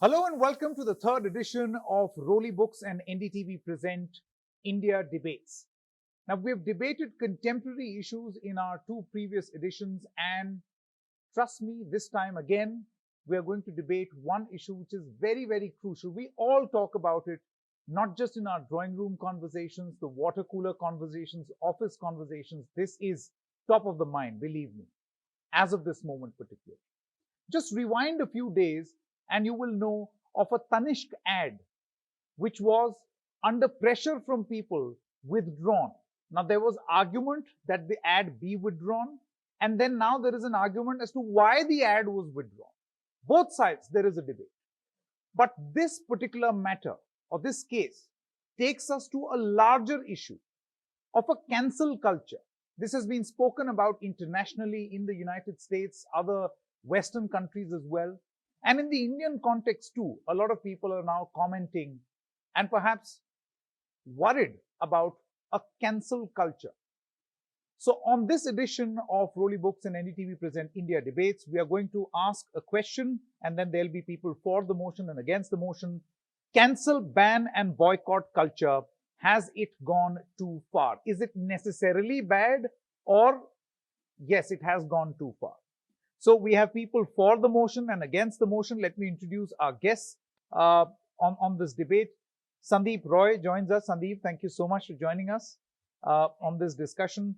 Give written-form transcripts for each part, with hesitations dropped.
Hello and welcome to the third edition of Rolly Books and NDTV present India Debates. Now, we've debated contemporary issues in our two previous editions, and trust me, this time again, we are going to debate one issue which is very, very crucial. We all talk about it, not just in our drawing room conversations, the water cooler conversations, office conversations. This is top of the mind, believe me, as of this moment particularly. Just rewind a few days and you will know of a Tanishq ad which was under pressure from people withdrawn. Now there was argument that the ad be withdrawn, and then now there is an argument as to why the ad was withdrawn. Both sides there is a debate. But this particular matter or this case takes us to a larger issue of a cancel culture. This has been spoken about internationally in the United States, other Western countries as well. And in the Indian context too, a lot of people are now commenting and perhaps worried about a cancel culture. So on this edition of Rolly Books and NDTV Present India Debates, we are going to ask a question and then there'll be people for the motion and against the motion. Cancel, ban and boycott culture, has it gone too far? Is it necessarily bad, or yes, it has gone too far? So we have people for the motion and against the motion. Let me introduce our guests on this debate. Sandeep Roy joins us. Sandeep, thank you so much for joining us on this discussion.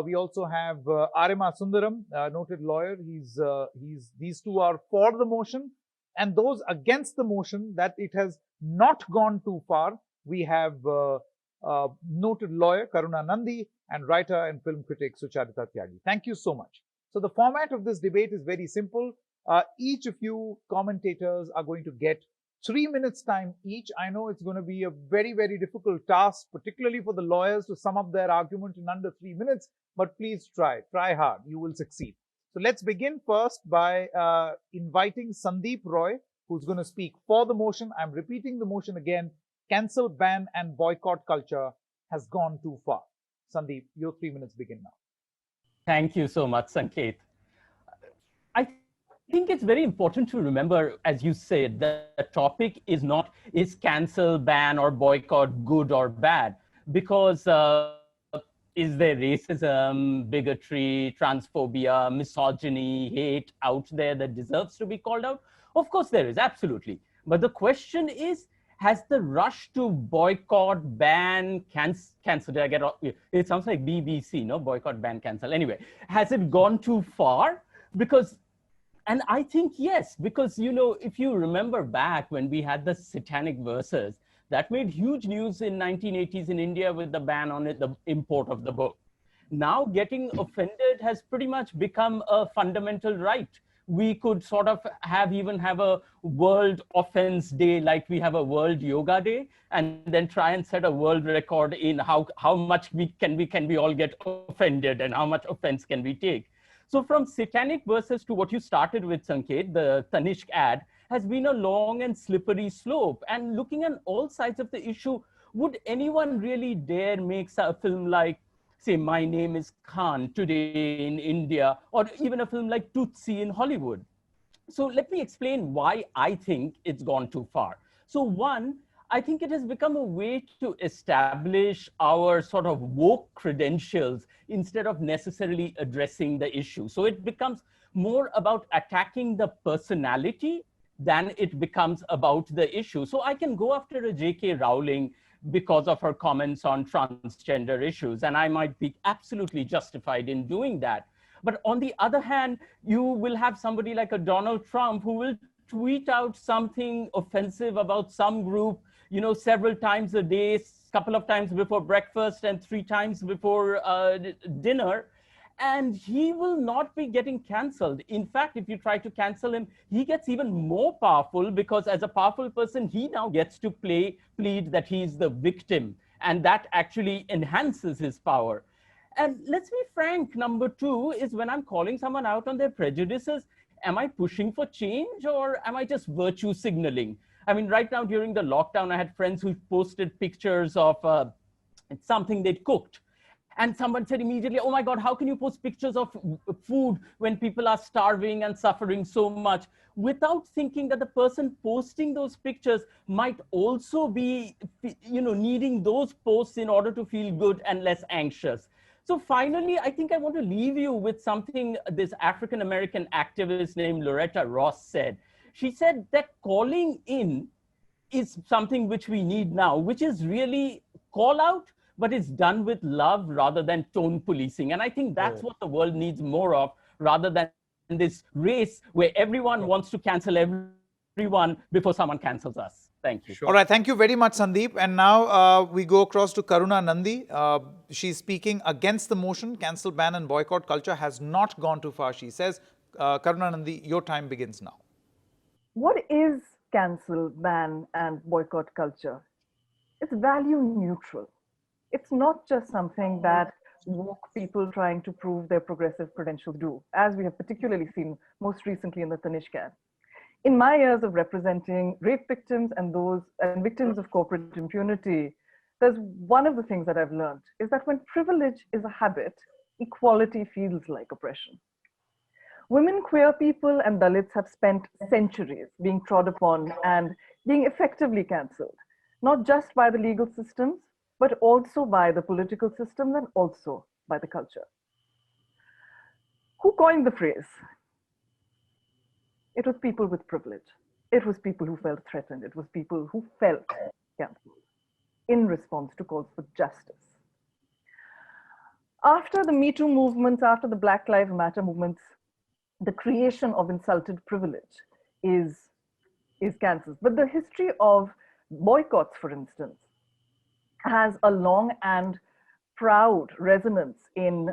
We also have Arima Sundaram, noted lawyer. These two are for the motion, and those against the motion that it has not gone too far. We have noted lawyer Karuna Nandi and writer and film critic Sucharita Tyagi. Thank you so much. So the format of this debate is very simple. Each of you commentators are going to get 3 minutes time each. I know it's going to be a very, very difficult task, particularly for the lawyers, to sum up their argument in under 3 minutes, but please try hard. You will succeed. So let's begin first by inviting Sandeep Roy, who's going to speak for the motion. I'm repeating the motion again. Cancel, ban and boycott culture has gone too far. Sandeep, your 3 minutes begin now. Thank you so much, Sanket. I think it's very important to remember, as you said, that the topic is not is cancel, ban, or boycott good or bad, because is there racism, bigotry, transphobia, misogyny, hate out there that deserves to be called out? Of course there is, absolutely. But the question is, has the rush to boycott, ban, cancel, did I get it sounds like BBC, no? Boycott, ban, cancel. Anyway, has it gone too far? And I think yes, because, you know, if you remember back when we had the satanic verses, that made huge news in 1980s in India with the ban on it, the import of the book. Now getting offended has pretty much become a fundamental right. We could sort of even have a world offense day, like we have a world yoga day, and then try and set a world record in how much can we all get offended and how much offense can we take. So from satanic verses to what you started with, Sanket, the Tanishq ad, has been a long and slippery slope. And looking at all sides of the issue, would anyone really dare make a film like, say, My Name is Khan today in India, or even a film like Tootsie in Hollywood? So let me explain why I think it's gone too far. So one, I think it has become a way to establish our sort of woke credentials instead of necessarily addressing the issue. So it becomes more about attacking the personality than it becomes about the issue. So I can go after a J.K. Rowling because of her comments on transgender issues, and I might be absolutely justified in doing that. But on the other hand, you will have somebody like a Donald Trump who will tweet out something offensive about some group, you know, several times a day, couple of times before breakfast and 3 times before dinner, and he will not be getting canceled. In fact, if you try to cancel him, he gets even more powerful, because as a powerful person, he now gets to plead that he's the victim, and that actually enhances his power. And let's be frank, number 2 is when I'm calling someone out on their prejudices, am I pushing for change or am I just virtue signaling? I mean, right now during the lockdown, I had friends who posted pictures of something they'd cooked. And someone said immediately, oh my God, how can you post pictures of food when people are starving and suffering so much? Without thinking that the person posting those pictures might also be, needing those posts in order to feel good and less anxious. So finally, I think I want to leave you with something this African-American activist named Loretta Ross said. She said that calling in is something which we need now, which is really call out, but it's done with love rather than tone policing. And I think that's what the world needs more of, rather than this race where everyone wants to cancel everyone before someone cancels us. Thank you. All right, thank you very much, Sandeep. And now we go across to Karuna Nandi. She's speaking against the motion. Cancel, ban and boycott culture has not gone too far, she says. Karuna Nandi, your time begins now. What is cancel, ban, and boycott culture? It's value neutral. It's not just something that woke people trying to prove their progressive credentials do, as we have particularly seen most recently in the Tanishq ad. In my years of representing rape victims and victims of corporate impunity, there's one of the things that I've learned is that when privilege is a habit, equality feels like oppression. Women, queer people, and Dalits have spent centuries being trod upon and being effectively cancelled, not just by the legal systems, but also by the political systems and also by the culture. Who coined the phrase? It was people with privilege. It was people who felt threatened. It was people who felt cancelled in response to calls for justice. After the Me Too movements, after the Black Lives Matter movements, the creation of insulted privilege is cancelled. But the history of boycotts, for instance, has a long and proud resonance in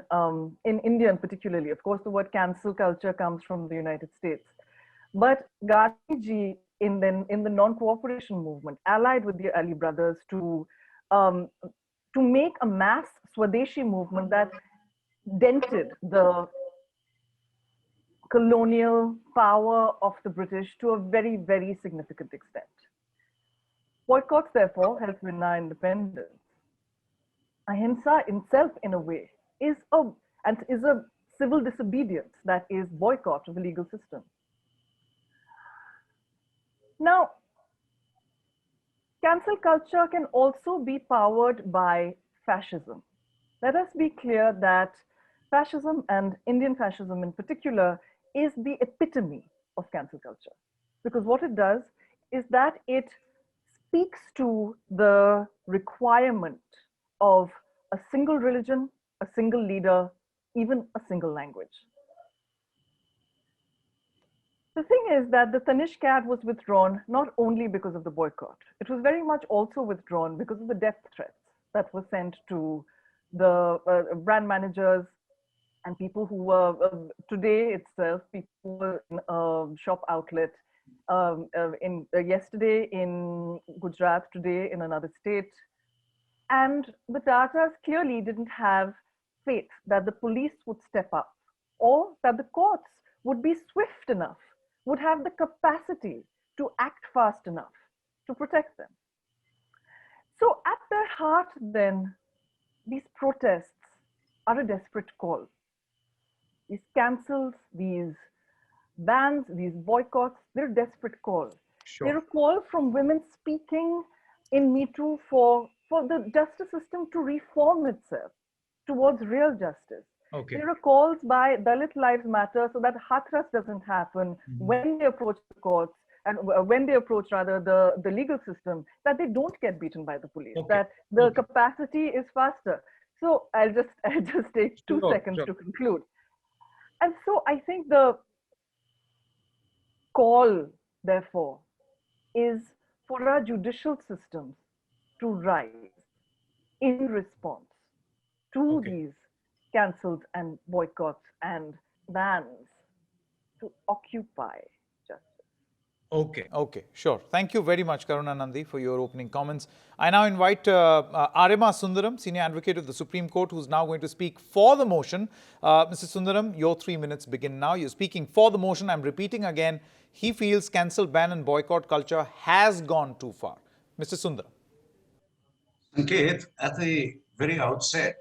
India, particularly. Of course, the word cancel culture comes from the United States. But Gandhiji, in the non-cooperation movement, allied with the Ali brothers to make a mass Swadeshi movement that dented the colonial power of the British to a very, very significant extent. Boycotts, therefore, help win our independence. Ahimsa itself, in a way, is a civil disobedience that is boycott of the legal system. Now, cancel culture can also be powered by fascism. Let us be clear that fascism, and Indian fascism in particular, is the epitome of cancel culture. Because what it does is that it speaks to the requirement of a single religion, a single leader, even a single language. The thing is that the Tanishq ad was withdrawn not only because of the boycott. It was very much also withdrawn because of the death threats that were sent to the brand managers and people who were, today itself, people were in a shop outlet yesterday in Gujarat, today in another state. And the Tatas clearly didn't have faith that the police would step up or that the courts would be swift enough, would have the capacity to act fast enough to protect them. So at their heart, then, these protests are a desperate call. These cancels, these bans, these boycotts, they're a desperate call. Sure. They're a call from women speaking in Me Too for the justice system to reform itself towards real justice. Okay. There are calls by Dalit Lives Matter so that Hathras doesn't happen when they approach the courts and when they approach rather the legal system, that they don't get beaten by the police, that the capacity is faster. So I'll just take two seconds to conclude. And so I think the call, therefore, is for our judicial systems to rise in response to these cancelled and boycotts and bans, to occupy justice. Okay, sure. Thank you very much, Karuna Nandi, for your opening comments. I now invite Arima Sundaram, Senior Advocate of the Supreme Court, who's now going to speak for the motion. Mr. Sundaram, your 3 minutes begin now. You're speaking for the motion. I'm repeating again, he feels cancel, ban and boycott culture has gone too far. Mr. Sundaram. Sanket, at the very outset,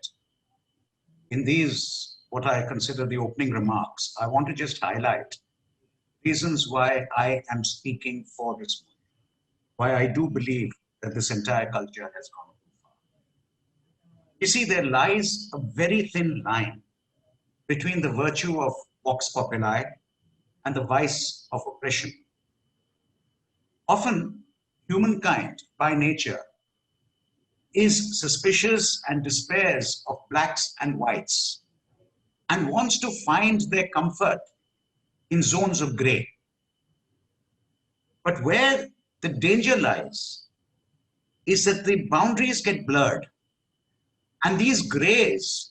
in these, what I consider the opening remarks, I want to just highlight reasons why I am speaking for this movement, why I do believe that this entire culture has gone too far. You see, there lies a very thin line between the virtue of vox populi and the vice of oppression. Often, humankind by nature is suspicious and despairs of blacks and whites and wants to find their comfort in zones of gray. But where the danger lies is that the boundaries get blurred and these grays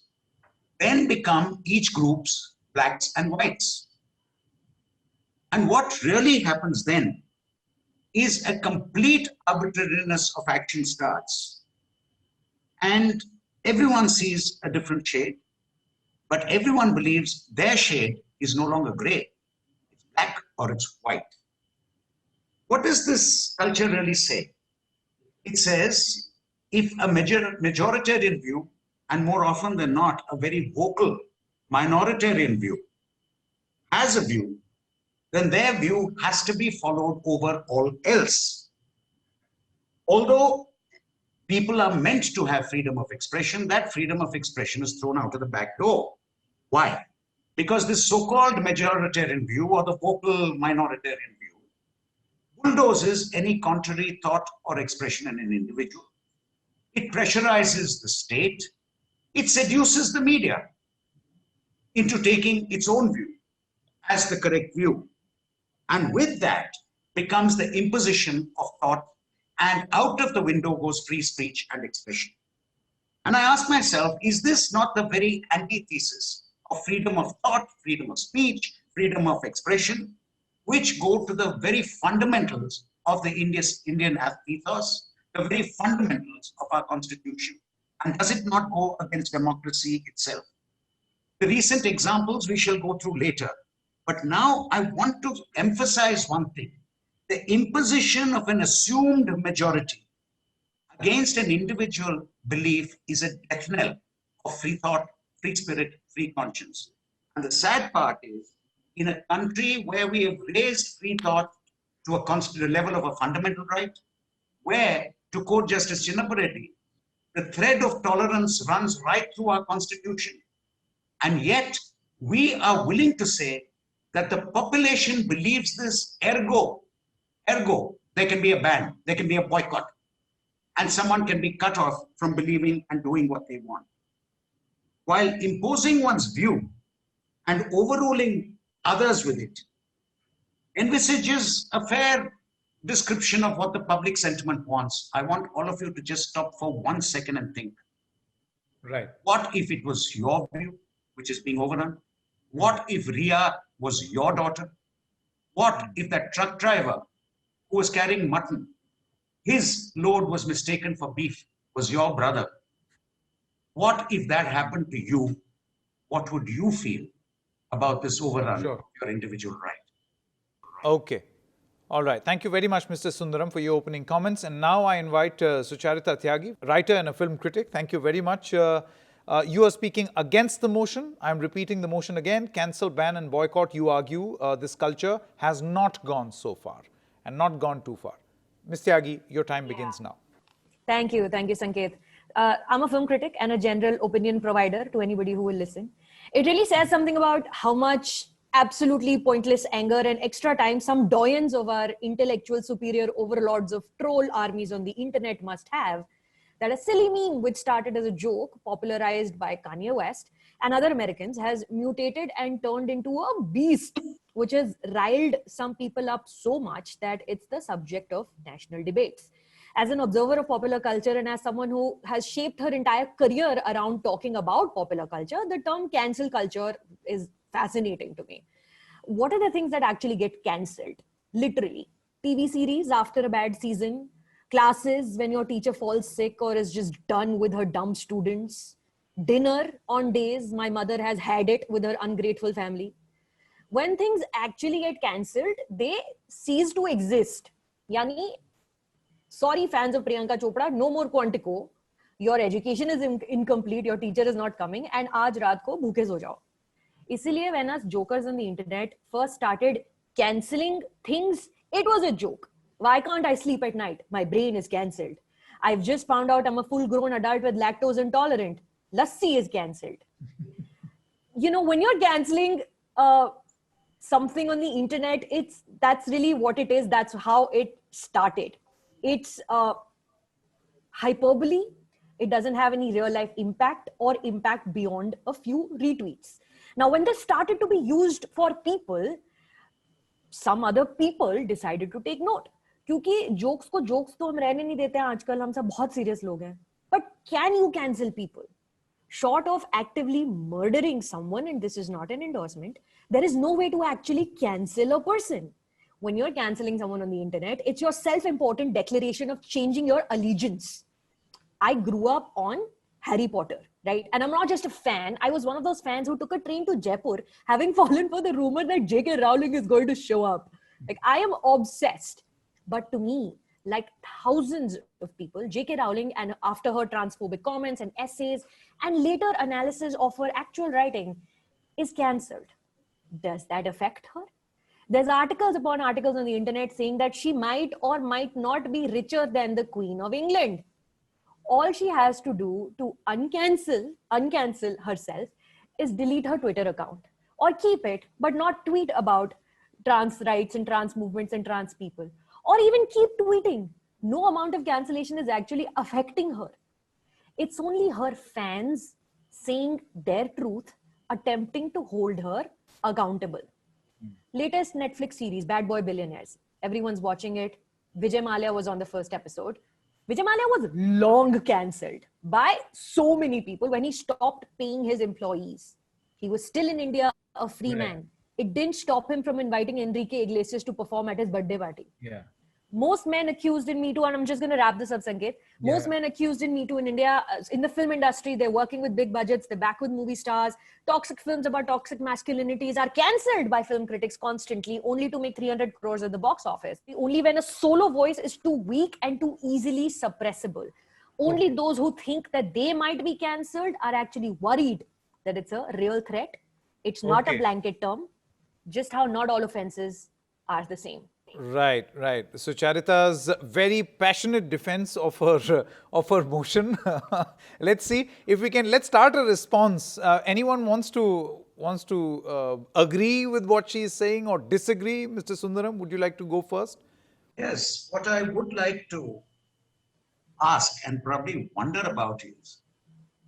then become each group's blacks and whites. And what really happens then is a complete arbitrariness of action starts. And everyone sees a different shade, but everyone believes their shade is no longer gray. It's black or it's white. What does this culture really say? It says if a majoritarian view, and more often than not, a very vocal minoritarian view, has a view, then their view has to be followed over all else. Although people are meant to have freedom of expression, that freedom of expression is thrown out of the back door. Why? Because this so-called majoritarian view or the vocal minoritarian view bulldozes any contrary thought or expression in an individual. It pressurizes the state. It seduces the media into taking its own view as the correct view. And with that becomes the imposition of thought, and out of the window goes free speech and expression. And I ask myself, is this not the very antithesis of freedom of thought, freedom of speech, freedom of expression, which go to the very fundamentals of the Indian ethos, the very fundamentals of our constitution? And does it not go against democracy itself? The recent examples we shall go through later. But now I want to emphasize one thing. The imposition of an assumed majority against an individual belief is a death knell of free thought, free spirit, free conscience. And the sad part is, in a country where we have raised free thought to a level of a fundamental right, where, to quote Justice Chinnapareddy, the thread of tolerance runs right through our constitution. And yet, we are willing to say that the population believes this, ergo, there can be a ban, there can be a boycott, and someone can be cut off from believing and doing what they want. While imposing one's view and overruling others with it envisages a fair description of what the public sentiment wants. I want all of you to just stop for 1 second and think. Right. What if it was your view which is being overrun? What if Ria was your daughter? What if that truck driver who was carrying mutton, his load was mistaken for beef, was your brother? What if that happened to you? What would you feel about this overrun of your individual right? Okay. All right. Thank you very much, Mr. Sundaram, for your opening comments. And now I invite Sucharita Tyagi, writer and a film critic. Thank you very much. You are speaking against the motion. I'm repeating the motion again. Cancel, ban and boycott. You argue this culture has not gone so far and not gone too far. Ms. Tyagi, your time begins now. Thank you, Sanket. I'm a film critic and a general opinion provider to anybody who will listen. It really says something about how much absolutely pointless anger and extra time some doyens of our intellectual superior overlords of troll armies on the internet must have, that a silly meme which started as a joke, popularized by Kanye West and other Americans, has mutated and turned into a beast, which has riled some people up so much that it's the subject of national debates. As an observer of popular culture and as someone who has shaped her entire career around talking about popular culture, the term cancel culture is fascinating to me. What are the things that actually get cancelled? Literally, TV series after a bad season, classes when your teacher falls sick or is just done with her dumb students, dinner on days my mother has had it with her ungrateful family. When things actually get cancelled, they cease to exist. Yani, sorry fans of Priyanka Chopra, no more Quantico. your education is incomplete, your teacher is not coming, and aaj raat ko bhooke so jao. Isliye when us jokers on the internet first started cancelling things, it was a joke. Why can't I sleep at night? My brain is cancelled. I've just found out I'm a full-grown adult with lactose intolerant. Lassi is cancelled. When you're cancelling something on the internet, that's really what it is. That's how it started. It's hyperbole. It doesn't have any real life impact or impact beyond a few retweets. Now, when this started to be used for people, some other people decided to take note. क्योंकि jokes को jokes तो हम रहने नहीं देते हैं आजकल, हम सब बहुत serious लोग हैं. But can you cancel people? Short of actively murdering someone, and this is not an endorsement, there is no way to actually cancel a person. When you're canceling someone on the internet, it's your self-important declaration of changing your allegiance. I grew up on Harry Potter, right? And I'm not just a fan. I was one of those fans who took a train to Jaipur, having fallen for the rumor that J.K. Rowling is going to show up. Like, I am obsessed. But to me, like thousands of people, J.K. Rowling, and after her transphobic comments and essays, and later analysis of her actual writing, is cancelled. Does that affect her? There's articles upon articles on the internet saying that she might or might not be richer than the Queen of England. All she has to do to uncancel herself is delete her Twitter account, or keep it, but not tweet about trans rights and trans movements and trans people, or even keep tweeting. No amount of cancellation is actually affecting her. It's only her fans saying their truth, attempting to hold her accountable. Latest Netflix series, Bad Boy Billionaires. Everyone's watching it. Vijay Mallya was on the first episode. Vijay Mallya was long cancelled by so many people when he stopped paying his employees. He was still in India, a free man. It didn't stop him from inviting Enrique Iglesias to perform at his birthday party. Yeah. Most men accused in Me Too, and I'm just going to wrap this up, Sanket. Most men accused in Me Too in India, in the film industry, they're working with big budgets, they're back with movie stars. Toxic films about toxic masculinities are cancelled by film critics constantly, only to make 300 crores at the box office. Only when a solo voice is too weak and too easily suppressible. Only those who think that they might be cancelled are actually worried that it's a real threat. It's not a blanket term, just how not all offenses are the same. Right. So Charita's very passionate defense of her motion. Let's see if we can. Let's start a response. Anyone wants to agree with what she is saying or disagree? Mr. Sundaram, would you like to go first? Yes, what I would like to ask and probably wonder about is,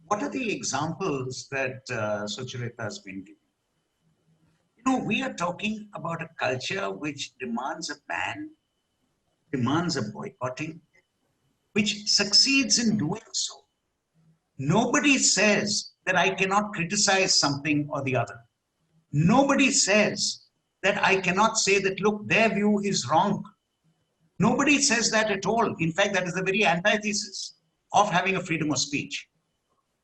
what are the examples that Sucharita has been giving? We are talking about a culture which demands a ban, demands a boycotting, which succeeds in doing so. Nobody says that I cannot criticize something or the other. Nobody says that I cannot say that, look, their view is wrong. Nobody says that at all. In fact, that is the very antithesis of having a freedom of speech.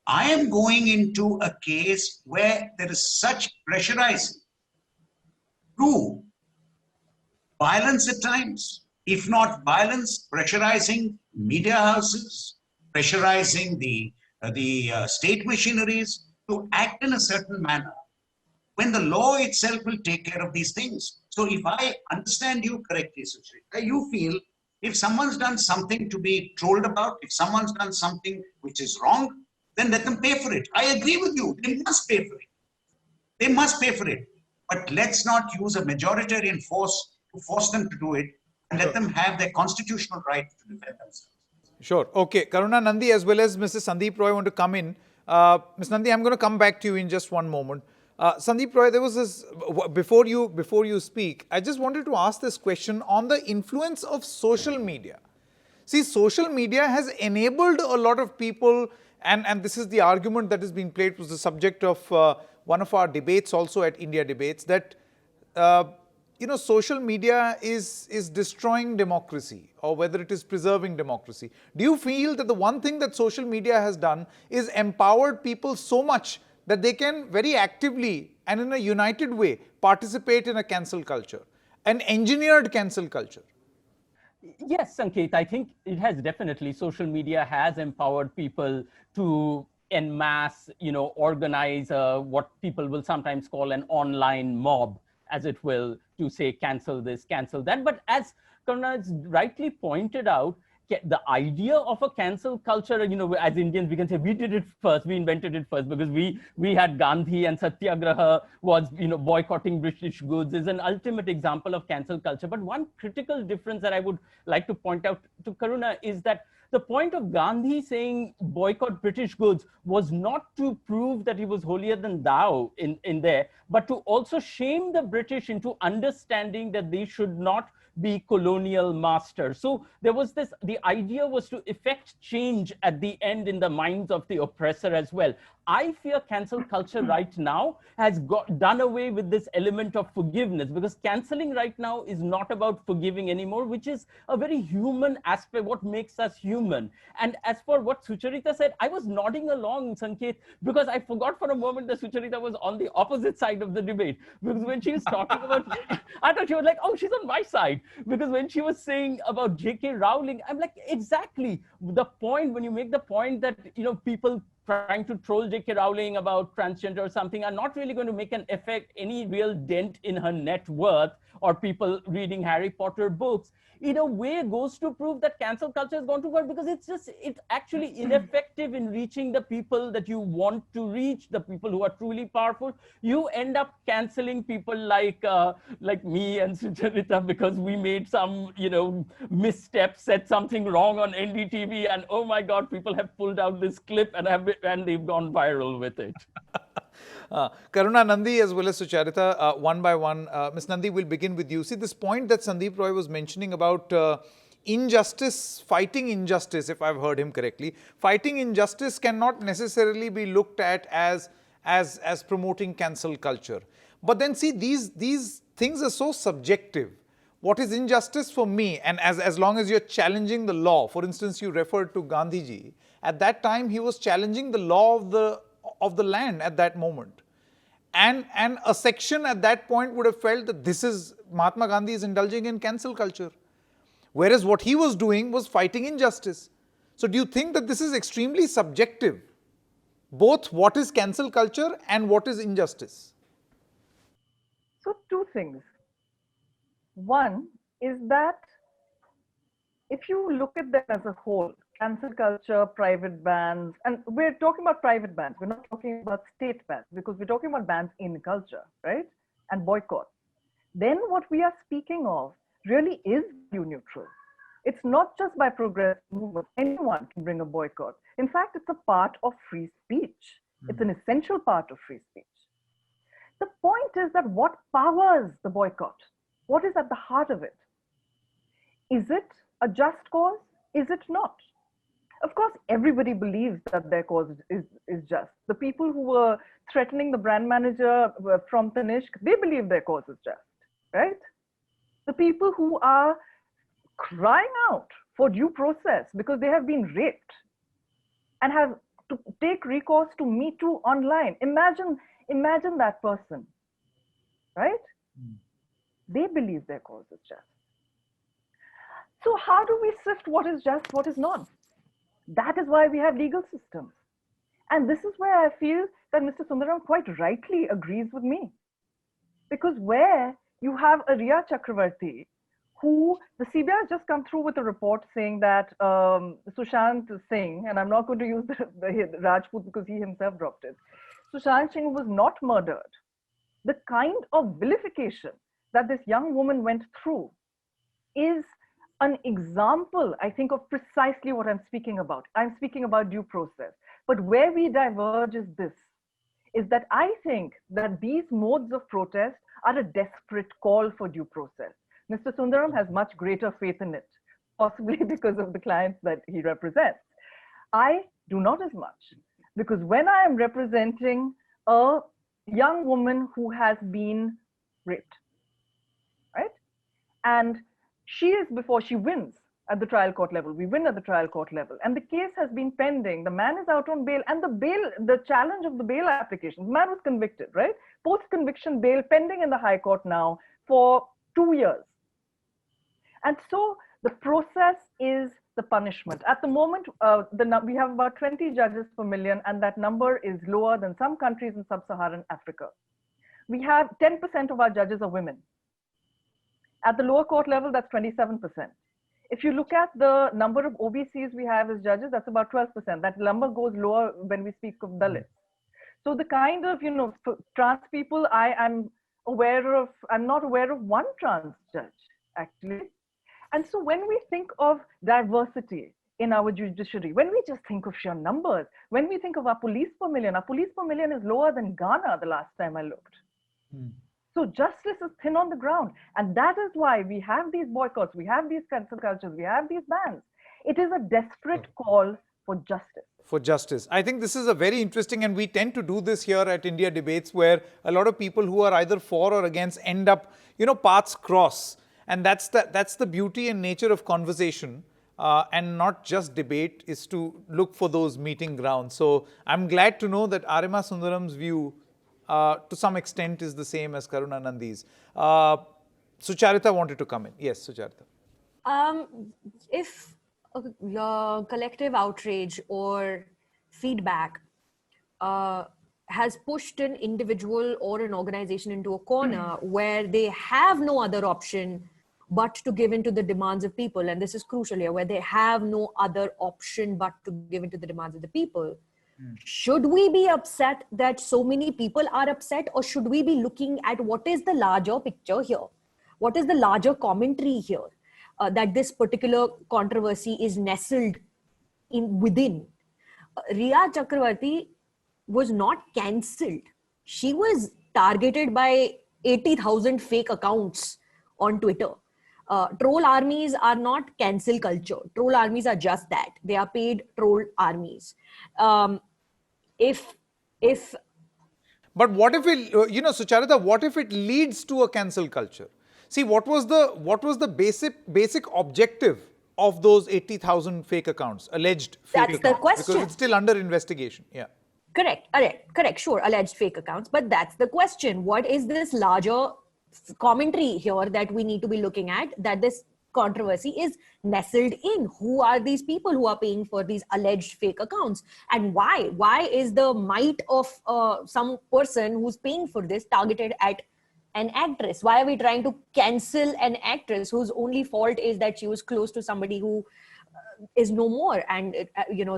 I am going into a case where there is such pressurizing to violence at times, if not violence, pressurizing media houses, pressurizing the state machineries to act in a certain manner, when the law itself will take care of these things. So if I understand you correctly, Sucharita, you feel if someone's done something to be trolled about, if someone's done something which is wrong, then let them pay for it. I agree with you. They must pay for it. They must pay for it. But let's not use a majoritarian force to force them to do it, and let them have their constitutional right to defend themselves. Sure. Okay. Karuna Nandi as well as Mrs. Sandeep Roy want to come in. Ms. Nandi, I'm going to come back to you in just one moment. Sandeep Roy, there was this, before you speak, I just wanted to ask this question on the influence of social media. See, social media has enabled a lot of people, and this is the argument that is being played, was the subject of one of our debates also at India Debates, that social media is destroying democracy, or whether it is preserving democracy. Do you feel that the one thing that social media has done is empowered people so much that they can very actively and in a united way participate in a cancel culture, an engineered cancel culture? Yes, Sanket, I think it has definitely, social media has empowered people to en masse, organize what people will sometimes call an online mob, as it will, to say cancel this, cancel that. But as Karuna has rightly pointed out, the idea of a cancel culture, as Indians, we can say we did it first, we invented it first, because we had Gandhi, and Satyagraha was, boycotting British goods, is an ultimate example of cancel culture. But one critical difference that I would like to point out to Karuna is that the point of Gandhi saying boycott British goods was not to prove that he was holier than thou in there, but to also shame the British into understanding that they should not be colonial masters. So there was this, the idea was to effect change at the end in the minds of the oppressor as well. I fear cancel culture right now has done away with this element of forgiveness, because canceling right now is not about forgiving anymore, which is a very human aspect, what makes us human. And as for what Sucharita said, I was nodding along, Sanket, because I forgot for a moment that Sucharita was on the opposite side of the debate. Because when she was talking about, I thought she was like, oh, she's on my side. Because when she was saying about J.K. Rowling, I'm like, exactly the point, when you make the point that, people trying to troll J.K. Rowling about transgender or something are not really going to make an effect, any real dent in her net worth, or people reading Harry Potter books, in a way goes to prove that cancel culture is going to work, because it's actually ineffective in reaching the people that you want to reach, the people who are truly powerful. You end up canceling people like me and Sucharita, because we made some, misstep, said something wrong on NDTV, and oh my God, people have pulled out this clip and they've gone viral with it. Karuna, Nandi, as well as Sucharita, one by one. Ms. Nandi, we'll begin with you. See, this point that Sandeep Roy was mentioning about injustice, fighting injustice, if I've heard him correctly, fighting injustice cannot necessarily be looked at as promoting cancel culture. But then see, these things are so subjective. What is injustice for me? And as long as you're challenging the law, for instance, you referred to Gandhiji. At that time, he was challenging the law of the land at that moment. And a section at that point would have felt that this is, Mahatma Gandhi is indulging in cancel culture. Whereas what he was doing was fighting injustice. So do you think that this is extremely subjective? Both what is cancel culture and what is injustice? So two things. One is that if you look at them as a whole, cancel culture, private bans, and we're talking about private bans, we're not talking about state bans, because we're talking about bans in culture, right? And boycott. Then what we are speaking of really is value neutral. It's not just by progressive movement. Anyone can bring a boycott. In fact, it's a part of free speech. It's an essential part of free speech. The point is that what powers the boycott? What is at the heart of it? Is it a just cause? Is it not? Of course, everybody believes that their cause is just. The people who were threatening the brand manager from Tanishq, they believe their cause is just, right? The people who are crying out for due process because they have been raped and have to take recourse to Me Too online. Imagine that person, right? They believe their cause is just. So how do we sift what is just, what is not? That is why we have legal systems. And this is where I feel that Mr. Sundaram quite rightly agrees with me. Because where you have a Riya Chakravarti, who the CBI has just come through with a report saying that Sushant Singh, and I'm not going to use the Rajput because he himself dropped it, Sushant Singh was not murdered. The kind of vilification that this young woman went through is an example, I think, of precisely what I'm speaking about. I'm speaking about due process. But where we diverge is this, is that I think that these modes of protest are a desperate call for due process. Mr. Sundaram has much greater faith in it, possibly because of the clients that he represents. I do not as much, because when I am representing a young woman who has been raped, right? And she is, before she wins at the trial court level, we win at the trial court level, and the case has been pending, the man is out on bail, and the challenge of the bail application, the man was convicted, right? Post-conviction bail pending in the High Court now for 2 years. And so The process is the punishment. At the moment, we have about 20 judges per million, and that number is lower than some countries in sub-Saharan Africa. We have 10% of our judges are women. At the lower court level, that's 27%. If you look at the number of OBCs we have as judges, that's about 12%. That number goes lower when we speak of Dalits. So the kind of, trans people I'm not aware of one trans judge, actually. And so when we think of diversity in our judiciary, when we just think of sheer numbers, when we think of our police per million is lower than Ghana the last time I looked. So justice is thin on the ground. And that is why we have these boycotts, we have these cancel cultures, we have these bans. It is a desperate call for justice. For justice. I think this is a very interesting, and we tend to do this here at India Debates, where a lot of people who are either for or against end up, paths cross. And that's the beauty and nature of conversation, and not just debate, is to look for those meeting grounds. So I'm glad to know that Arima Sundaram's view, to some extent, is the same as Karuna Nandi's. Sucharita wanted to come in. Yes, Sucharita. If collective outrage or feedback has pushed an individual or an organization into a corner where they have no other option but to give in to the demands of people, and this is crucial here, where they have no other option but to give in to the demands of the people, should we be upset that so many people are upset, or should we be looking at what is the larger picture here? What is the larger commentary here? That this particular controversy is nestled within. Riya Chakravarti was not cancelled. She was targeted by 80,000 fake accounts on Twitter. Troll armies are not cancel culture. Troll armies are just that. They are paid troll armies. But what if it, Sucharita, what if it leads to a cancel culture? See, what was the basic objective of those 80,000 fake accounts, alleged fake accounts? That's the question. Because it's still under investigation. Yeah. Correct. Sure, alleged fake accounts. But that's the question. What is this larger commentary here that we need to be looking at, that this controversy is nestled in? Who are these people who are paying for these alleged fake accounts? And why? Why is the might of some person who's paying for this targeted at an actress? Why are we trying to cancel an actress whose only fault is that she was close to somebody who is no more, and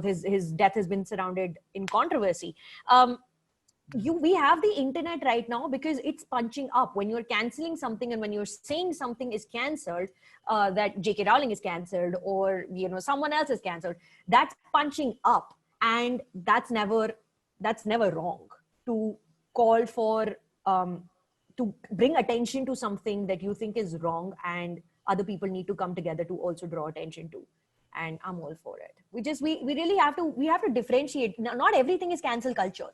his death has been surrounded in controversy? We have the internet right now because it's punching up. When you're canceling something and when you're saying something is cancelled, that J.K. Rowling is cancelled, or someone else is cancelled, that's punching up, and that's never wrong. To call for to bring attention to something that you think is wrong, and other people need to come together to also draw attention to, and I'm all for it. We really have to differentiate. Not everything is cancel culture.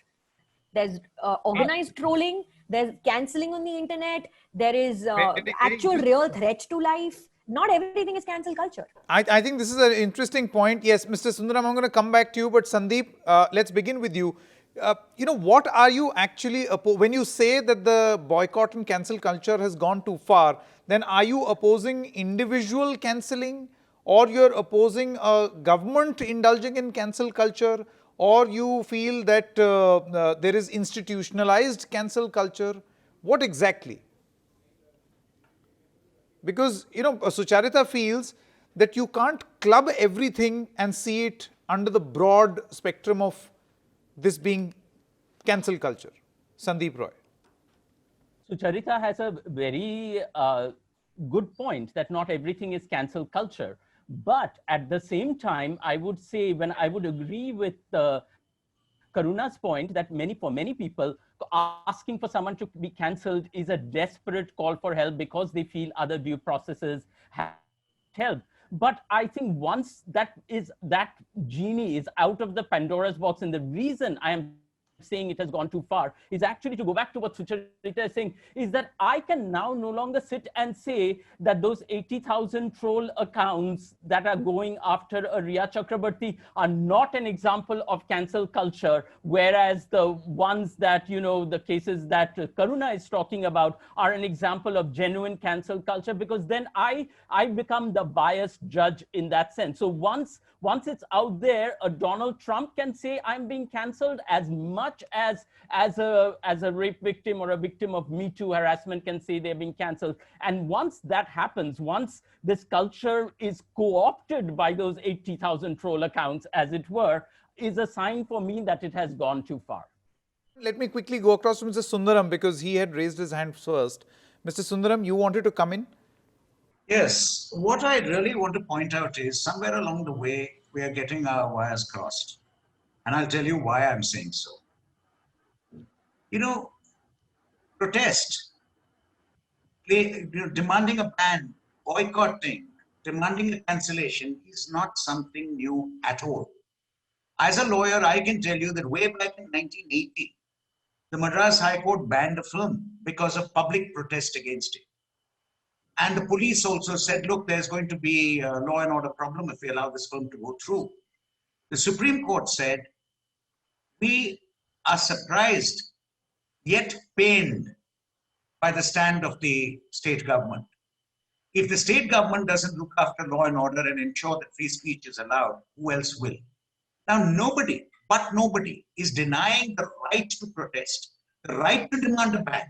There's organized trolling, there's cancelling on the internet, there is actual real threats to life. Not everything is cancel culture. I think this is an interesting point. Yes, Mr. Sundaram, I'm going to come back to you, but Sandeep, let's begin with you. What are you actually, when you say that the boycott and cancel culture has gone too far, then are you opposing individual cancelling, or you're opposing a government indulging in cancel culture, or you feel that there is institutionalized cancel culture? What exactly? Because, Sucharita feels that you can't club everything and see it under the broad spectrum of this being cancel culture. Sandeep Roy. Sucharita has a very good point that not everything is cancel culture. But at the same time, I would say, when I would agree with Karuna's point that for many people, asking for someone to be cancelled is a desperate call for help because they feel other due processes have help. But I think once that genie is out of the Pandora's box, and the reason I am saying it has gone too far is actually to go back to what Sucharita is saying, is that I can now no longer sit and say that those 80,000 troll accounts that are going after a Riya Chakrabarti are not an example of cancel culture, whereas the ones that, you know, the cases that Karuna is talking about are an example of genuine cancel culture, because then I become the biased judge in that sense. So once it's out there, a Donald Trump can say I'm being cancelled as much as a rape victim or a victim of Me Too harassment can say they're being cancelled. And once that happens, once this culture is co-opted by those 80,000 troll accounts, as it were, is a sign for me that it has gone too far. Let me quickly go across to Mr. Sundaram because he had raised his hand first. Mr. Sundaram, you wanted to come in? Yes, what I really want to point out is somewhere along the way, we are getting our wires crossed. And I'll tell you why I'm saying so. You know, protest, demanding a ban, boycotting, demanding a cancellation is not something new at all. As a lawyer, I can tell you that way back in 1980, the Madras High Court banned a film because of public protest against it. And the police also said, look, there's going to be a law and order problem if we allow this film to go through. The Supreme Court said, we are surprised yet pained by the stand of the state government. If the state government doesn't look after law and order and ensure that free speech is allowed, who else will? Now, nobody is denying the right to protest, the right to demand a ban,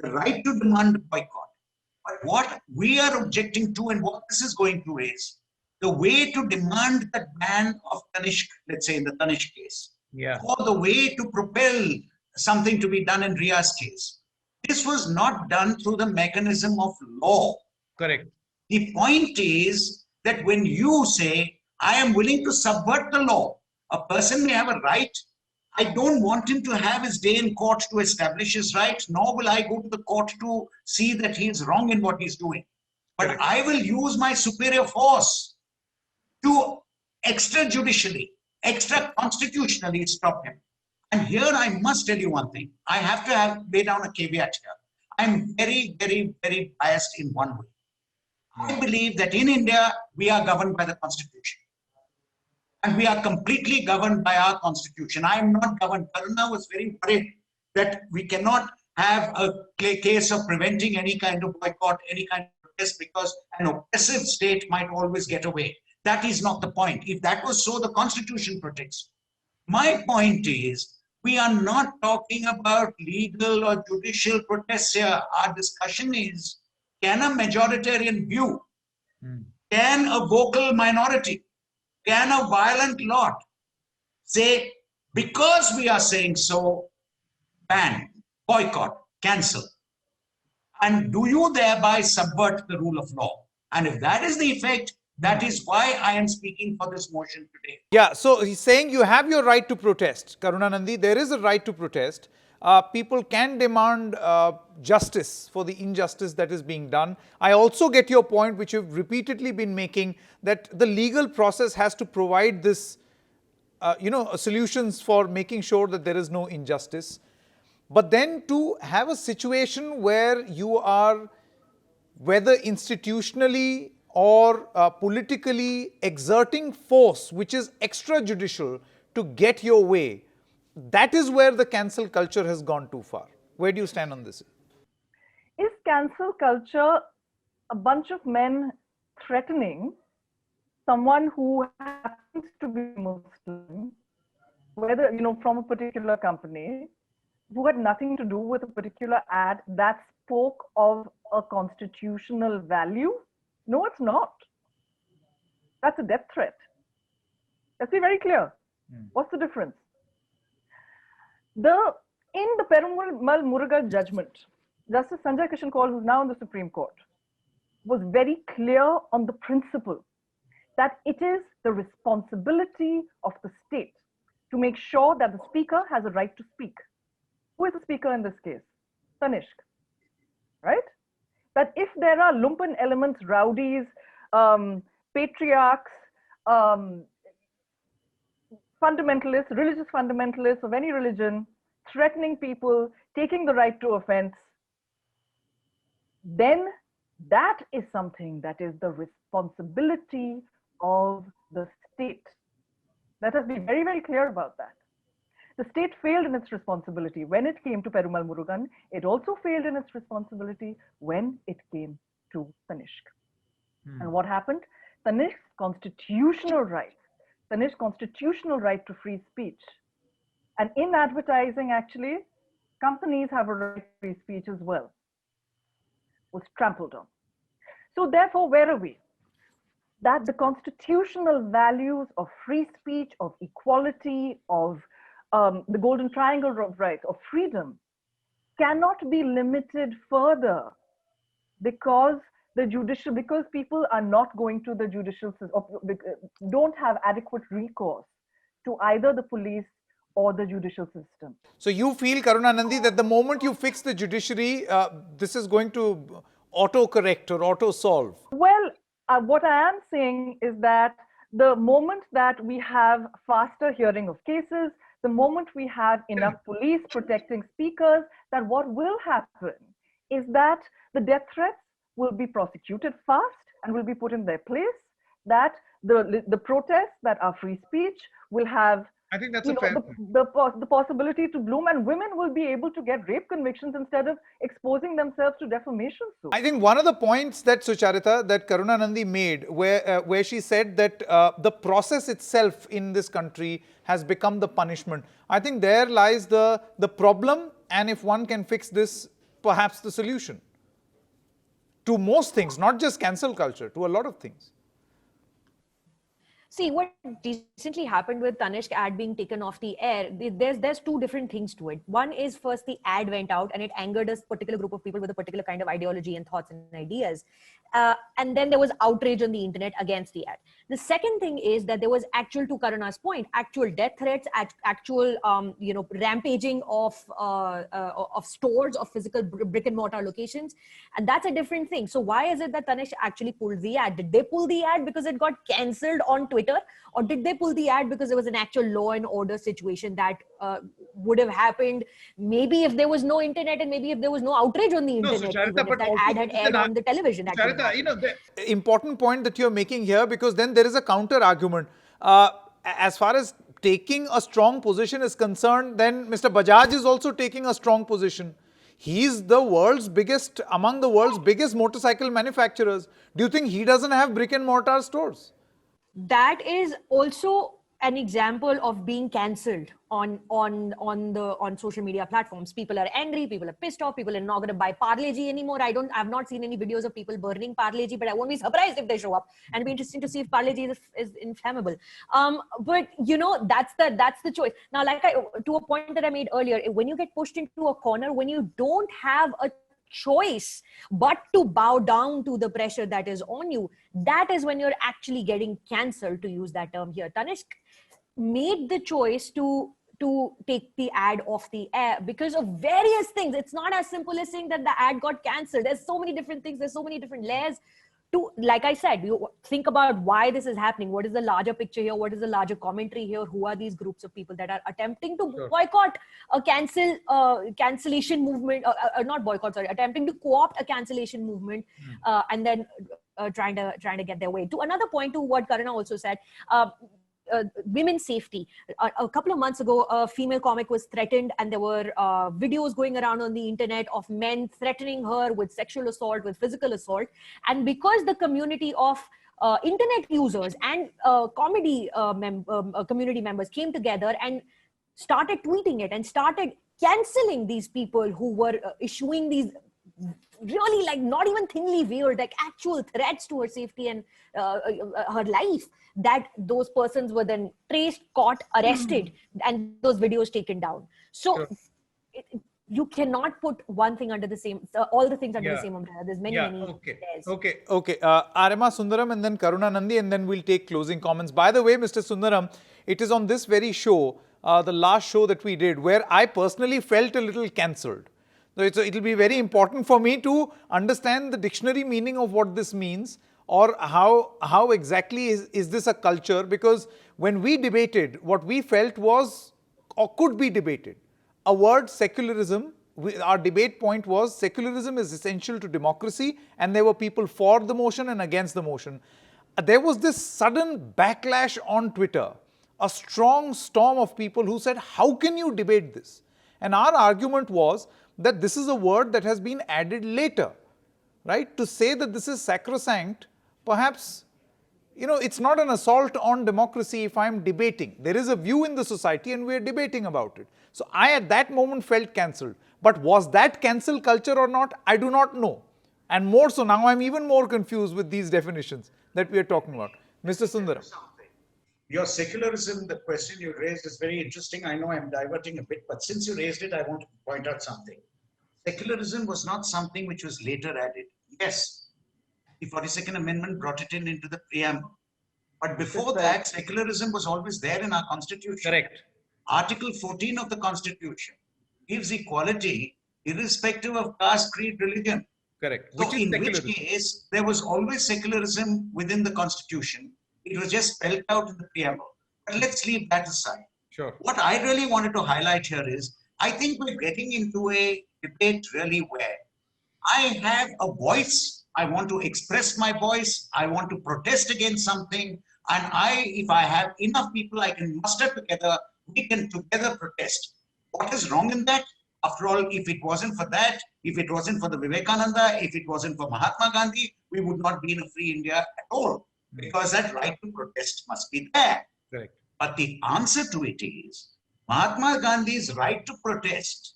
the right to demand a boycott. But what we are objecting to and what this is going to raise, the way to demand the ban of Tanishq, let's say in the Tanishq case, or the way to propel something to be done in Riya's case, this was not done through the mechanism of law. Correct. The point is that when you say, I am willing to subvert the law, a person may have a right. I don't want him to have his day in court to establish his right, nor will I go to the court to see that he is wrong in what he's doing. But Correct. I will use my superior force to extrajudicially, extra constitutionally stop him. And here I must tell you one thing. I have to lay down a caveat here. I'm very, very, very biased in one way. I believe that in India, we are governed by the Constitution. And we are completely governed by our Constitution. I am not governed. Karuna was very worried that we cannot have a case of preventing any kind of boycott, any kind of protest, because an oppressive state might always get away. That is not the point. If that was so, the Constitution protects. My point is, we are not talking about legal or judicial protests here. Our discussion is, can a majoritarian view, can a vocal minority, can a violent lot say, because we are saying so, ban, boycott, cancel? And do you thereby subvert the rule of law? And if that is the effect, that is why I am speaking for this motion today. Yeah, so he's saying you have your right to protest, Karunanandi. There is a right to protest. People can demand justice for the injustice that is being done. I also get your point, which you've repeatedly been making, that the legal process has to provide this, solutions for making sure that there is no injustice. But then to have a situation where you are, whether institutionally or politically, exerting force which is extrajudicial to get your way, that is where the cancel culture has gone too far. Where do you stand on this? Is cancel culture a bunch of men threatening someone who happens to be Muslim, whether, from a particular company, who had nothing to do with a particular ad that spoke of a constitutional value? No, it's not. That's a death threat. Let's be very clear. What's the difference? In the Perumal Murugal judgment, Justice Sanjay Kishan Kaul, who's now in the Supreme Court, was very clear on the principle that it is the responsibility of the state to make sure that the speaker has a right to speak. Who is the speaker in this case? Tanishq, right? That if there are lumpen elements, rowdies, patriarchs, fundamentalists, religious fundamentalists of any religion, threatening people, taking the right to offense, then that is something that is the responsibility of the state. Let us be very, very clear about that. The state failed in its responsibility when it came to Perumal Murugan. It also failed in its responsibility when it came to Tanishq. And what happened? Tanishq's constitutional right to free speech. And in advertising, actually, companies have a right to free speech as well, was trampled on. So therefore, where are we? That the constitutional values of free speech, of equality, of the golden triangle of rights, of freedom, cannot be limited further because because people are not going to the judicial system, don't have adequate recourse to either the police or the judicial system. So you feel, Karuna Nandi, that the moment you fix the judiciary, this is going to auto-correct or auto-solve? Well, what I am saying is that the moment that we have faster hearing of cases, the moment we have enough police protecting speakers, that what will happen is that the death threats will be prosecuted fast and will be put in their place, that the protests that are free speech will have I think that's a fair point. the possibility to bloom, and women will be able to get rape convictions instead of exposing themselves to defamation suits. I think one of the points that Sucharita, that Karuna Nandi made, where she said that the process itself in this country has become the punishment. I think there lies the problem, and if one can fix this, perhaps the solution to most things, not just cancel culture, to a lot of things. See, what recently happened with Tanishq ad being taken off the air, there's two different things to it. One is, first, the ad went out and it angered a particular group of people with a particular kind of ideology and thoughts and ideas. And then there was outrage on the internet against the ad. The second thing is that there was actual, to Karuna's point, actual death threats, actual rampaging of stores, of physical brick and mortar locations. And that's a different thing. So why is it that Tanishq actually pulled the ad? Did they pull the ad because it got cancelled on Twitter? Or did they pull the ad because there was an actual law and order situation that would have happened maybe if there was no internet, and maybe if there was no outrage on the internet, Sucharita, even if but that also ad had aired on the television? Sucharita, the important point that you're making here, because then there is a counter argument. As far as taking a strong position is concerned, then Mr. Bajaj is also taking a strong position. He's among the world's biggest motorcycle manufacturers. Do you think he doesn't have brick and mortar stores? That is also an example of being cancelled on social media platforms. People are angry, people are pissed off, people are not going to buy Parle-G anymore. I've not seen any videos of people burning Parle-G, but I won't be surprised if they show up. And it'll be interesting to see if Parle-G is inflammable. But that's the choice. Now, to a point that I made earlier, when you get pushed into a corner, when you don't have a choice but to bow down to the pressure that is on you, that is when you're actually getting cancelled, to use that term here. Tanishq made the choice to take the ad off the air because of various things. It's not as simple as saying that the ad got cancelled. There's so many different things, there's so many different layers to, like I said, you think about why this is happening. What is the larger picture here? What is the larger commentary here? Who are these groups of people that are attempting to boycott a cancellation movement, not boycott, sorry, attempting to co-opt a cancellation movement, and then trying to get their way. To another point, to what Karuna also said, women's safety. A couple of months ago, a female comic was threatened, and there were videos going around on the internet of men threatening her with sexual assault, with physical assault. And because the community of internet users and community members came together and started tweeting it and started cancelling these people who were issuing these really, like, not even thinly veiled, like actual threats to her safety and her life, that those persons were then traced, caught, arrested, and those videos taken down. So you cannot put one thing under the same, all the things under the same umbrella. There's many layers. Okay. Arima Sundaram and then Karuna Nandi, and then we'll take closing comments. By the way, Mr. Sundaram, it is on this very show, the last show that we did, where I personally felt a little cancelled. So it'll be very important for me to understand the dictionary meaning of what this means, or how exactly is this a culture, because when we debated, what we felt was, or could be debated, a word secularism. Our debate point was secularism is essential to democracy, and there were people for the motion and against the motion. There was this sudden backlash on Twitter, a strong storm of people who said, how can you debate this? And our argument was that this is a word that has been added later, right? To say that this is sacrosanct, perhaps, it's not an assault on democracy if I'm debating. There is a view in the society and we're debating about it. So I at that moment felt cancelled. But was that cancel culture or not? I do not know. And more so now, I'm even more confused with these definitions that we are talking about. Mr. Sundaram. Your secularism, the question you raised is very interesting. I know I'm diverting a bit, but since you raised it, I want to point out something. Secularism was not something which was later added. Yes, the 42nd Amendment brought it into the preamble. But before that, secularism was always there in our Constitution. Correct. Article 14 of the Constitution gives equality irrespective of caste, creed, religion. Correct. So in which case, there was always secularism within the Constitution. It was just spelled out in the preamble. But let's leave that aside. Sure. What I really wanted to highlight here is, I think we're getting into a debate really where I have a voice, I want to express my voice, I want to protest against something, and if I have enough people I can muster together, we can together protest. What is wrong in that? After all, if it wasn't for that, if it wasn't for the Vivekananda, if it wasn't for Mahatma Gandhi, we would not be in a free India at all, because that right to protest must be there. Correct. But the answer to it is, Mahatma Gandhi's right to protest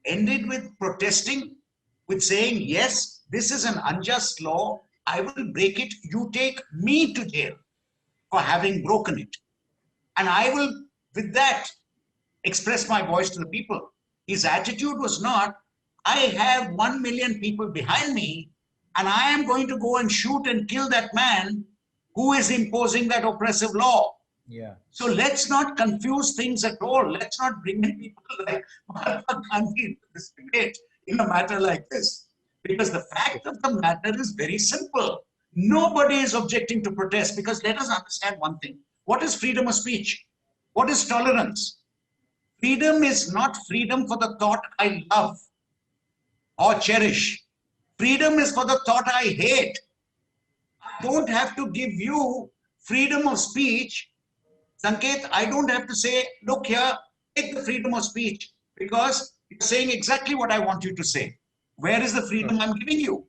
ended with protesting, with saying, yes, this is an unjust law, I will break it, you take me to jail for having broken it. And I will, with that, express my voice to the people. His attitude was not, I have 1 million people behind me, and I am going to go and shoot and kill that man who is imposing that oppressive law. Yeah. So let's not confuse things at all. Let's not bring in people like Mahatma Gandhi into this debate in a matter like this. Because the fact of the matter is very simple. Nobody is objecting to protest, because let us understand one thing. What is freedom of speech? What is tolerance? Freedom is not freedom for the thought I love or cherish. Freedom is for the thought I hate. I don't have to give you freedom of speech. Sanket, I don't have to say, look here, take the freedom of speech, because you're saying exactly what I want you to say. Where is the freedom I'm giving you?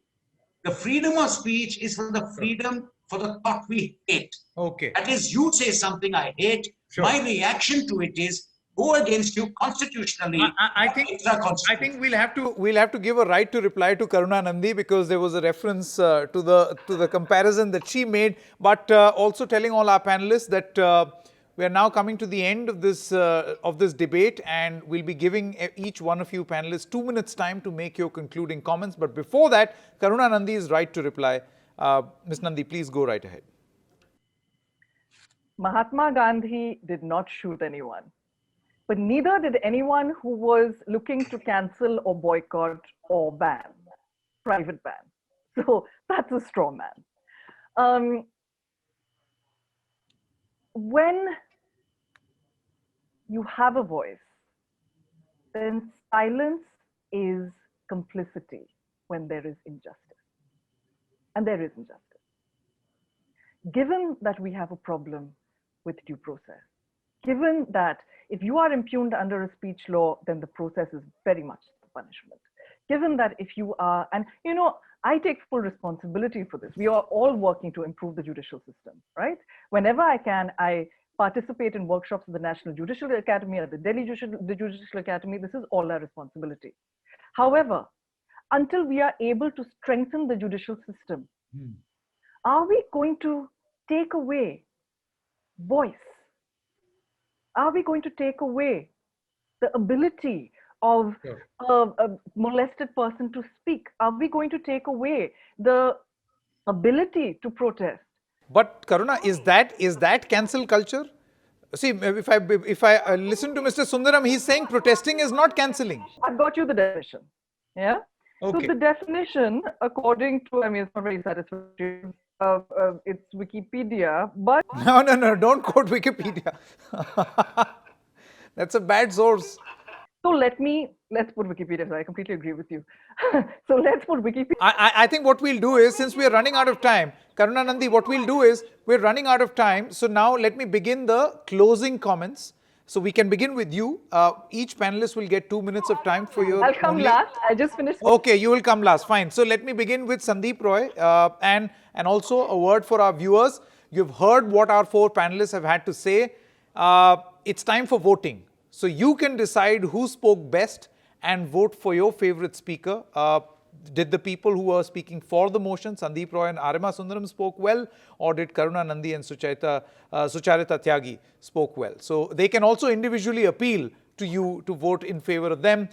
The freedom of speech is for the freedom for the thought we hate. Okay. That is, you say something I hate, my reaction to it is go against you constitutionally. I think we'll have to give a right to reply to Karuna Nandi, because there was a reference to the comparison that she made, but also telling all our panelists that we are now coming to the end of this debate, and we'll be giving each one of you panelists 2 minutes time to make your concluding comments. But before that, Karuna Nandi is right to reply. Ms. Nandi, please go right ahead. Mahatma Gandhi did not shoot anyone, but neither did anyone who was looking to cancel or boycott or ban, private ban. So that's a straw man. When you have a voice, then silence is complicity when there is injustice. And there is injustice. Given that we have a problem with due process, given that if you are impugned under a speech law, then the process is very much the punishment. Given that if you are, and I take full responsibility for this. We are all working to improve the judicial system, right? Whenever I can, I participate in workshops at the National Judicial Academy, at the Delhi Judicial Academy. This is all our responsibility. However, until we are able to strengthen the judicial system, are we going to take away voice? Are we going to take away the ability of a molested person to speak? Are we going to take away the ability to protest? But Karuna, is that cancel culture? See, if I listen to Mr. Sundaram, he's saying protesting is not cancelling. I've got you the definition. Yeah. Okay. So the definition, according to, it's not very satisfactory. It's Wikipedia, but No, don't quote Wikipedia. That's a bad source. So let's put Wikipedia. So I completely agree with you. So let's put Wikipedia. I think what we'll do is, since we are running out of time, Karuna Nandi, what we'll do is, we're running out of time. So now let me begin the closing comments. So we can begin with you. Each panelist will get 2 minutes of time for your. I'll come last. I just finished. Okay, you will come last. Fine. So let me begin with Sandeep Roy, and also a word for our viewers. You've heard what our 4 panelists have had to say. It's time for voting. So you can decide who spoke best and vote for your favorite speaker. Did the people who were speaking for the motion, Sandeep Roy and Arima Sundaram, spoke well, or did Karuna Nandi and Sucharita Tyagi spoke well? So they can also individually appeal to you to vote in favor of them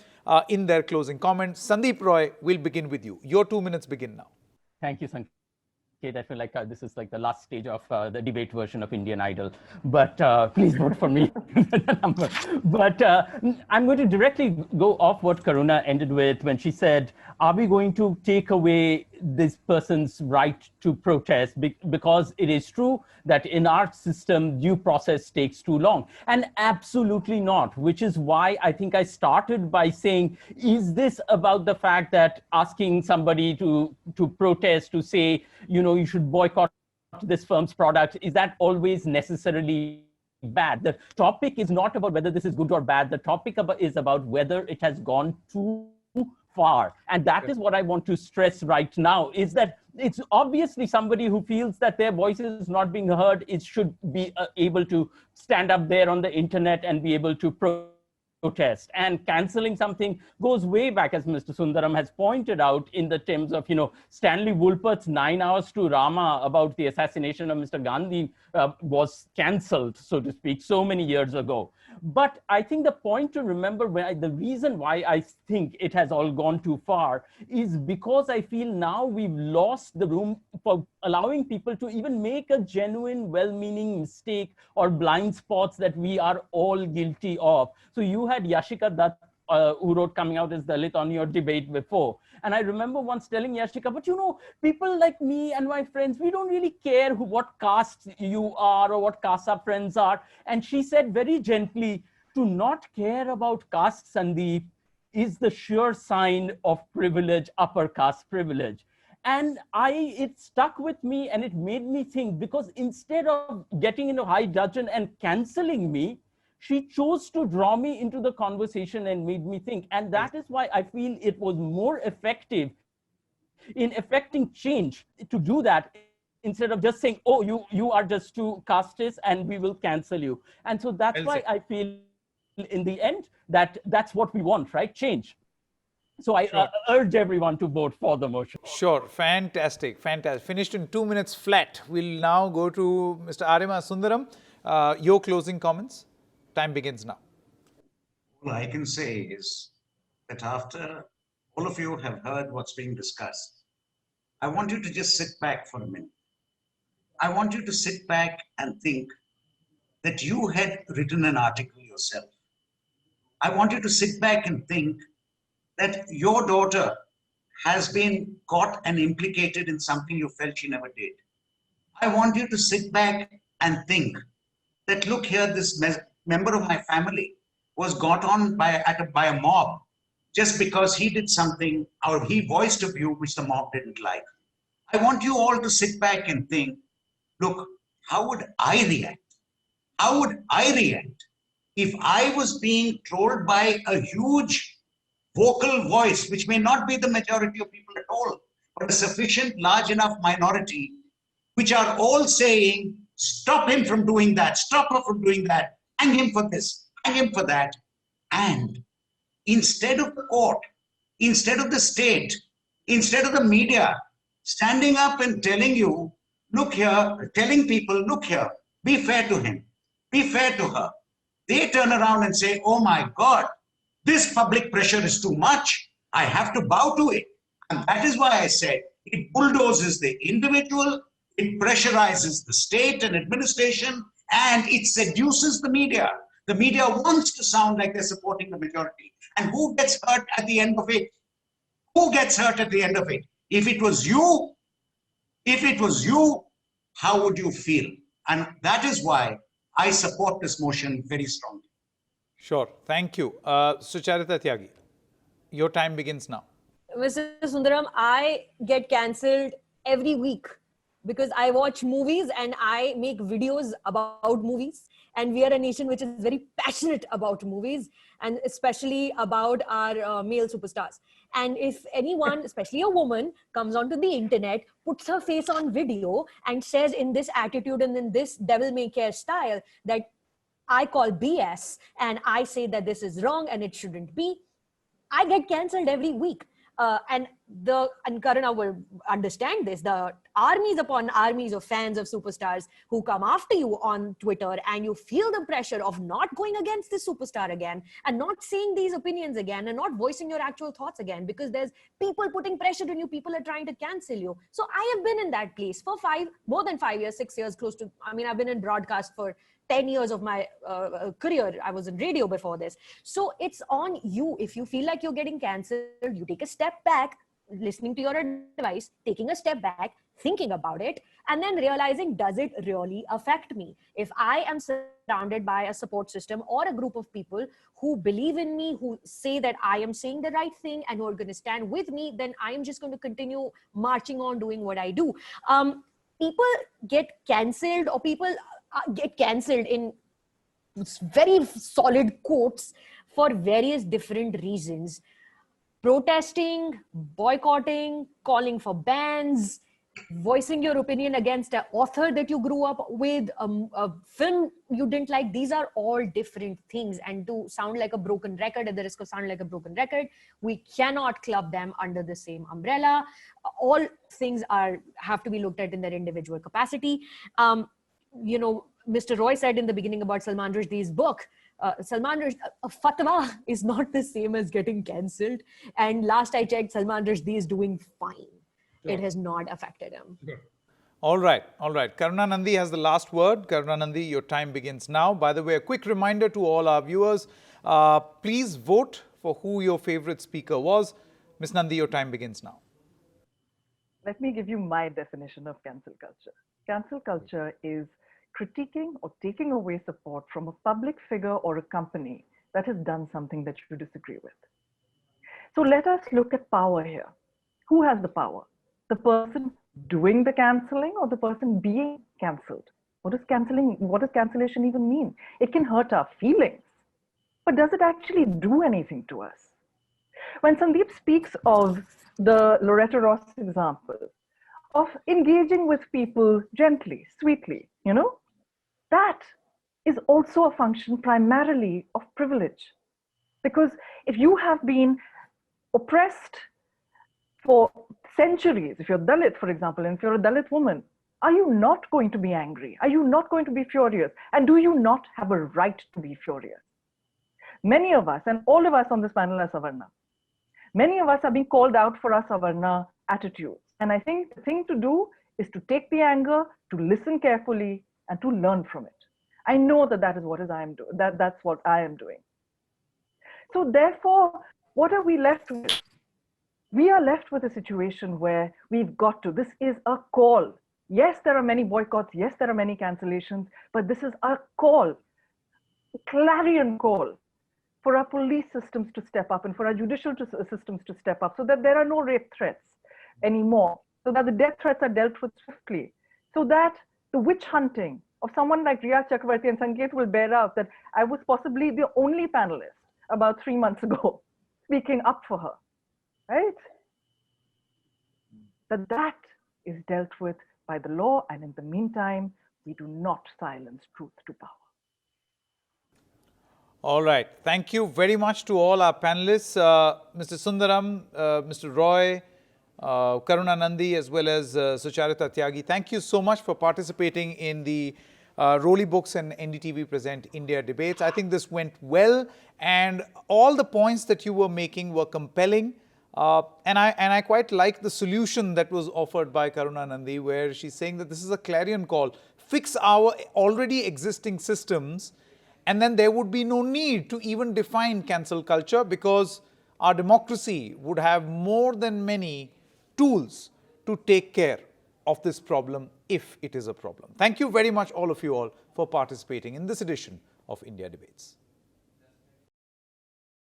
in their closing comments. Sandeep Roy, we'll begin with you. Your 2 minutes begin now. Thank you, Sanket. I feel like this is like the last stage of the debate version of Indian Idol, but please vote for me. But I'm going to directly go off what Karuna ended with when she said, are we going to take away this person's right to protest? Because it is true that in our system, due process takes too long. And absolutely not, which is why I think I started by saying, is this about the fact that asking somebody to protest, to say, you know, you should boycott this firm's product, is that always necessarily bad? The topic is not about whether this is good or bad. The topic is about whether it has gone too far. And that is what I want to stress right now, is that it's obviously somebody who feels that their voice is not being heard. It should be able to stand up there on the internet and be able to protest. And cancelling something goes way back, as Mr. Sundaram has pointed out, in the terms of, you know, Stanley Woolpert's 9 hours to Rama about the assassination of Mr. Gandhi was cancelled, so to speak, so many years ago. But I think the point to remember, the reason why I think it has all gone too far is because I feel now we've lost the room for allowing people to even make a genuine, well-meaning mistake or blind spots that we are all guilty of. So you had Yashika Dutt, who wrote Coming Out as Dalit on your debate before. And I remember once telling Yashika, but you know, people like me and my friends, we don't really care what caste you are or what caste our friends are. And she said very gently, to not care about caste, Sandeep, is the sure sign of privilege, upper caste privilege. And it stuck with me and it made me think, because instead of getting into high dudgeon and cancelling me, she chose to draw me into the conversation and made me think. And that is why I feel it was more effective in effecting change to do that, instead of just saying, oh, you are just too casteist and we will cancel you. And so that's why I feel in the end that's what we want, right? Change. So I urge everyone to vote for the motion. Sure. Fantastic. Fantastic. Finished in 2 minutes flat. We'll now go to Mr. Arima Sundaram. Your closing comments. Time begins now. All I can say is that after all of you have heard what's being discussed, I want you to just sit back for a minute. I want you to sit back and think that you had written an article yourself. I want you to sit back and think that your daughter has been caught and implicated in something you felt she never did. I want you to sit back and think that, look here, this member of my family was got on by a mob just because he did something or he voiced a view which the mob didn't like. I want you all to sit back and think, look, how would I react? How would I react if I was being trolled by a huge vocal voice, which may not be the majority of people at all, but a sufficient large enough minority, which are all saying, stop him from doing that, stop her from doing that, hang him for this, hang him for that. And instead of the court, instead of the state, instead of the media standing up and telling you, look here, telling people, look here, be fair to him, be fair to her, they turn around and say, oh my God, this public pressure is too much. I have to bow to it. And that is why I said it bulldozes the individual, it pressurizes the state and administration, and it seduces the media. The media wants to sound like they're supporting the majority. And who gets hurt at the end of it? Who gets hurt at the end of it? If it was you, how would you feel? And that is why I support this motion very strongly. Sure. Thank you. Sucharita Tyagi, your time begins now. Mr. Sundaram, I get cancelled every week because I watch movies and I make videos about movies. And we are a nation which is very passionate about movies and especially about our male superstars. And if anyone, especially a woman, comes onto the internet, puts her face on video and says in this attitude and in this devil may care style that I call BS and I say that this is wrong and it shouldn't be, I get cancelled every week. And Karuna will understand this. The armies upon armies of fans of superstars who come after you on Twitter, and you feel the pressure of not going against this superstar again, and not saying these opinions again, and not voicing your actual thoughts again, because there's people putting pressure on you. People are trying to cancel you. So I have been in that place for more than 5 years, 6 years, close to. I mean, I've been in broadcast for 10 years of my career. I was in radio before this. So it's on you. If you feel like you're getting cancelled, you take a step back, listening to your advice, taking a step back, thinking about it, and then realizing, does it really affect me? If I am surrounded by a support system or a group of people who believe in me, who say that I am saying the right thing and who are going to stand with me, then I am just going to continue marching on doing what I do. People get cancelled, or people get cancelled in very solid quotes for various different reasons. Protesting, boycotting, calling for bans, voicing your opinion against an author that you grew up with, a film you didn't like. These are all different things. And to sound like a broken record, at the risk of sounding like a broken record, we cannot club them under the same umbrella. All things have to be looked at in their individual capacity. Mr. Roy said in the beginning about Salman Rushdie's book, Salman Rushdie, a fatwa is not the same as getting cancelled. And last I checked, Salman Rushdie is doing fine. Sure. It has not affected him. Sure. All right. Karuna Nandi has the last word. Karuna Nandi, your time begins now. By the way, a quick reminder to all our viewers, please vote for who your favorite speaker was. Ms. Nandi, your time begins now. Let me give you my definition of cancel culture. Cancel culture is critiquing or taking away support from a public figure or a company that has done something that you disagree with. So let us look at power here. Who has the power? The person doing the canceling or the person being cancelled? What does cancellation even mean? It can hurt our feelings, but does it actually do anything to us? When Sandeep speaks of the Loretta Ross example, of engaging with people gently, sweetly, that is also a function primarily of privilege. Because if you have been oppressed for centuries, if you're Dalit, for example, and if you're a Dalit woman, are you not going to be angry? Are you not going to be furious? And do you not have a right to be furious? Many of us, and all of us on this panel are Savarna, many of us are being called out for our Savarna attitudes. And I think the thing to do is to take the anger, to listen carefully, and to learn from it. I know that is what I am doing. That's what I am doing. So therefore, what are we left with? We are left with a situation where we've got to, this is a call. Yes, there are many boycotts. Yes, there are many cancellations, but this is a call, a clarion call for our police systems to step up and for our judicial systems to step up so that there are no rape threats anymore, so that the death threats are dealt with swiftly, so that the witch hunting of someone like Riya Chakravarti, and Sanket will bear out that I was possibly the only panelist about 3 months ago speaking up for her, right? That is dealt with by the law, and in the meantime, we do not silence truth to power. All right. Thank you very much to all our panelists, Mr. Sundaram, Mr. Roy, Karuna Nandi, as well as Sucharita Tyagi. Thank you so much for participating in the Rolly Books and NDTV Present India debates. I think this went well, and all the points that you were making were compelling. And I quite like the solution that was offered by Karuna Nandi, where she's saying that this is a clarion call. Fix our already existing systems, and then there would be no need to even define cancel culture, because our democracy would have more than many tools to take care of this problem if it is a problem. Thank you very much, all of you all, for participating in this edition of India Debates.